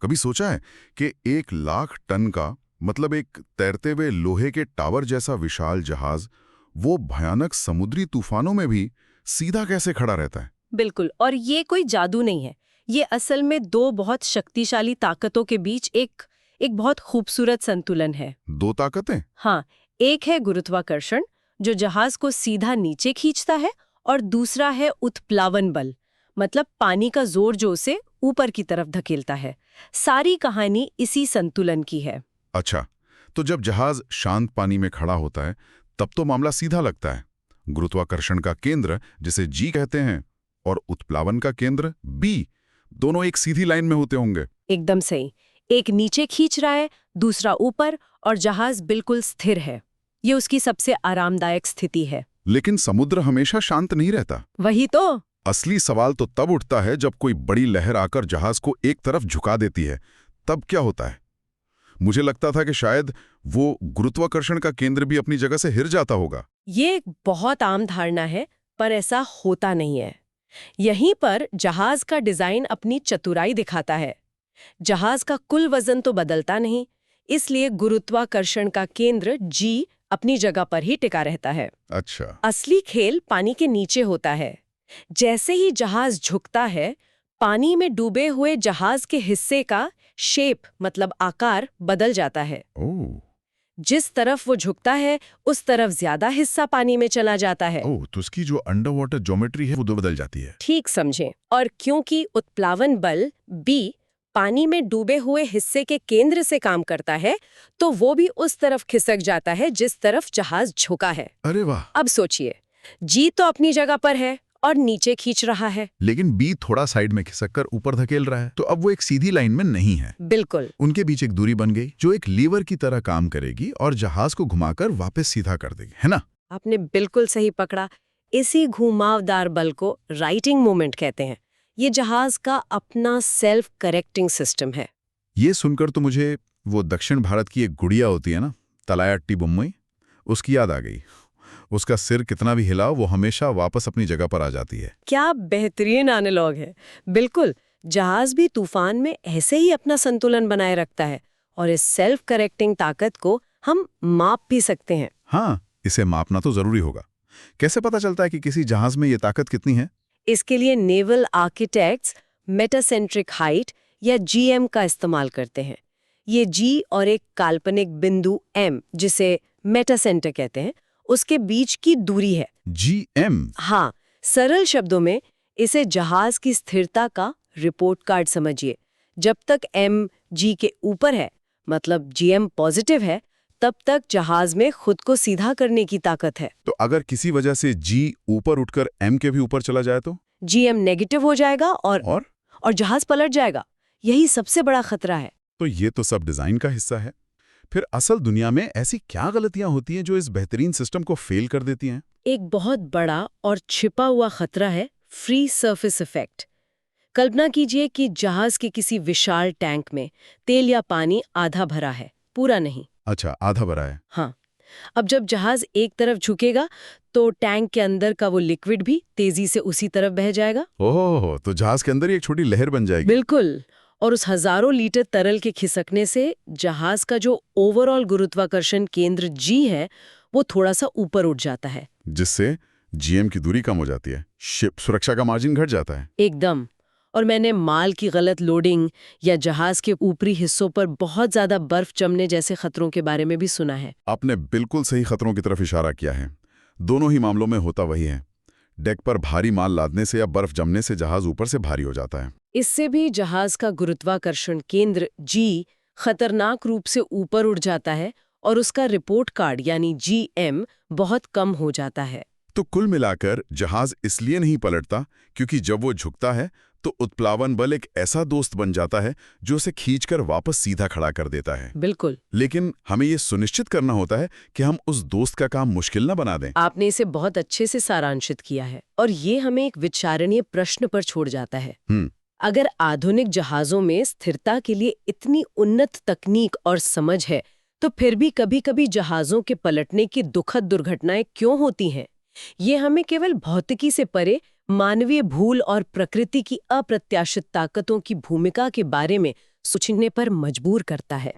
कभी सोचा है कि 1 लाख टन का मतलब एक तैरते हुए लोहे के टावर जैसा विशाल जहाज वो भयानक समुद्री तूफानों में भी सीधा कैसे खड़ा रहता है? बिल्कुल, और ये कोई जादू नहीं है। ये असल में दो बहुत शक्तिशाली ताकतों के बीच एक बहुत खूबसूरत संतुलन है। 2 ताकतें? हाँ, एक है गुरुत्वाकर्षण जो जहाज को सीधा नीचे खींचता है, और दूसरा है उत्प्लावन बल, मतलब पानी का जोर जो उसे ऊपर की तरफ धकेलता है। सारी कहानी इसी संतुलन की है। अच्छा, तो जब जहाज शांत पानी में खड़ा होता है तब तो मामला सीधा लगता है। गुरुत्वाकर्षण का केंद्र जिसे जी कहते हैं और उत्प्लावन का केंद्र बी, दोनों एक सीधी लाइन में होते होंगे। एकदम सही। एक नीचे खींच रहा है, दूसरा ऊपर, और जहाज बिल्कुल स्थिर है। ये उसकी सबसे आरामदायक स्थिति है। लेकिन समुद्र हमेशा शांत नहीं रहता। वही तो। असली सवाल तो तब उठता है जब कोई बड़ी लहर आकर जहाज को एक तरफ झुका देती है। तब क्या होता है? मुझे लगता था कि शायद वो गुरुत्वाकर्षण का केंद्र भी अपनी जगह से हिल जाता होगा। ये एक बहुत आम धारणा है, पर ऐसा होता नहीं है। यहीं पर जहाज का डिजाइन अपनी चतुराई दिखाता है। जहाज का कुल वजन तो बदलता नहीं, इसलिए गुरुत्वाकर्षण का केंद्र जी अपनी जगह पर ही टिका रहता है। अच्छा। असली खेल पानी के नीचे होता है। जैसे ही जहाज झुकता है, पानी में डूबे हुए जहाज के हिस्से का शेप मतलब आकार बदल जाता है। ओह। जिस तरफ वो झुकता है उस तरफ ज्यादा हिस्सा पानी में चला जाता है। ओह, तो उसकी जो अंडर वाटर ज्योमेट्री है वो बदल जाती है। ठीक समझें। और क्योंकि उत्प्लावन बल बी पानी में डूबे हुए हिस्से के केंद्र से काम करता है, तो वो भी उस तरफ खिसक जाता है जिस तरफ जहाज झुका है। अरे वाह। अब सोचिए, जी तो अपनी जगह पर है और नीचे खींच रहा है, लेकिन बी थोड़ा साइड में खिसककर ऊपर धकेल रहा है, तो अब वो एक सीधी लाइन में नहीं है। बिल्कुल। उनके बीच एक दूरी बन गई जो एक लीवर की तरह काम करेगी और जहाज को घुमाकर वापस सीधा कर देगी, है ना? आपने बिल्कुल सही पकड़ा। इसी घुमावदार बल को राइटिंग मोमेंट कहते हैं। ये जहाज का अपना सेल्फ करेक्टिंग सिस्टम है। ये सुनकर तो मुझे वो दक्षिण भारत की एक गुड़िया होती है ना, तलायाट्टी बुम्मई, उसकी याद आ गई। उसका सिर कितना भी हिलाओ वो हमेशा वापस अपनी जगह पर आ जाती है। क्या बेहतरीन एनालॉग है। बिल्कुल, जहाज भी तूफान में ऐसे ही अपना संतुलन बनाए रखता है, और इस सेल्फ करेक्टिंग ताकत को हम माप भी सकते हैं। हाँ, इसे मापना तो जरूरी होगा। कैसे पता चलता है कि किसी जहाज में ये ताकत कितनी है? इसके लिए नेवल आर्किटेक्ट्स मेटासेंट्रिक हाइट या जीएम का इस्तेमाल करते हैं। ये जी और एक काल्पनिक बिंदु एम, जिसे मेटासेंटर कहते हैं, उसके बीच की दूरी है। जीएम? हाँ, सरल शब्दों में इसे जहाज की स्थिरता का रिपोर्ट कार्ड समझिए। जब तक एम जी के ऊपर है, मतलब जीएम पॉजिटिव है, तब तक जहाज में खुद को सीधा करने की ताकत है। तो अगर किसी वजह से जी ऊपर उठकर एम के भी ऊपर चला जाए तो? जीएम नेगेटिव हो जाएगा और जहाज पलट जाएगा। यही सबसे बड़ा खतरा है। तो ये तो सब डिजाइन का हिस्सा है। फिर असल दुनिया में ऐसी क्या गलतियां होती हैं जो इस बेहतरीन सिस्टम को फेल कर देती हैं? एक बहुत बड़ा और छिपा हुआ खतरा है फ्री सरफेस इफेक्ट। कल्पना कीजिए कि जहाज के किसी विशाल टैंक में तेल या पानी आधा भरा है, पूरा नहीं। अच्छा, आधा भरा है। हाँ, अब जब जहाज एक तरफ झुकेगा तो टैंक के अंदर का वो लिक्विड भी तेजी से उसी तरफ बह जाएगा। ओह, तो जहाज के अंदर ही एक छोटी लहर बन जाएगी। बिल्कुल। और उस हजारों लीटर तरल के खिसकने से जहाज का जो ओवरऑल गुरुत्वाकर्षण केंद्र जी है वो थोड़ा सा ऊपर उठ जाता है, जिससे जीएम की दूरी कम हो जाती है, शिप सुरक्षा का मार्जिन घट जाता है। एकदम। और मैंने माल की गलत लोडिंग या जहाज के ऊपरी हिस्सों पर बहुत ज्यादा बर्फ जमने जैसे खतरों के बारे में भी सुना है। आपने बिल्कुल सही खतरों की तरफ इशारा किया है। दोनों ही मामलों में होता वही है। डेक पर भारी माल लादने से या बर्फ जमने से जहाज ऊपर से भारी हो जाता है। इससे भी जहाज का गुरुत्वाकर्षण केंद्र जी खतरनाक रूप से ऊपर उठ जाता है और उसका रिपोर्ट कार्ड यानी जीएम बहुत कम हो जाता है। तो कुल मिलाकर जहाज इसलिए नहीं पलटता क्योंकि जब वो झुकता है तो उत्प्लावन बल एक ऐसा दोस्त बन जाता है जो उसे खींचकर वापस सीधा खड़ा कर देता है। बिल्कुल। लेकिन हमें ये सुनिश्चित करना होता है कि हम उस दोस्त का काम मुश्किल न बना दें। आपने इसे बहुत अच्छे से सारांशित किया है, और ये हमें एक विचारणीय प्रश्न पर छोड़ जाता है। अगर आधुनिक जहाजों में स्थिरता के लिए इतनी उन्नत तकनीक और समझ है, तो फिर भी कभी-कभी जहाजों के पलटने की दुखद दुर्घटनाएं क्यों होती हैं? ये हमें केवल भौतिकी से परे मानवीय भूल और प्रकृति की अप्रत्याशित ताकतों की भूमिका के बारे में सोचने पर मजबूर करता है।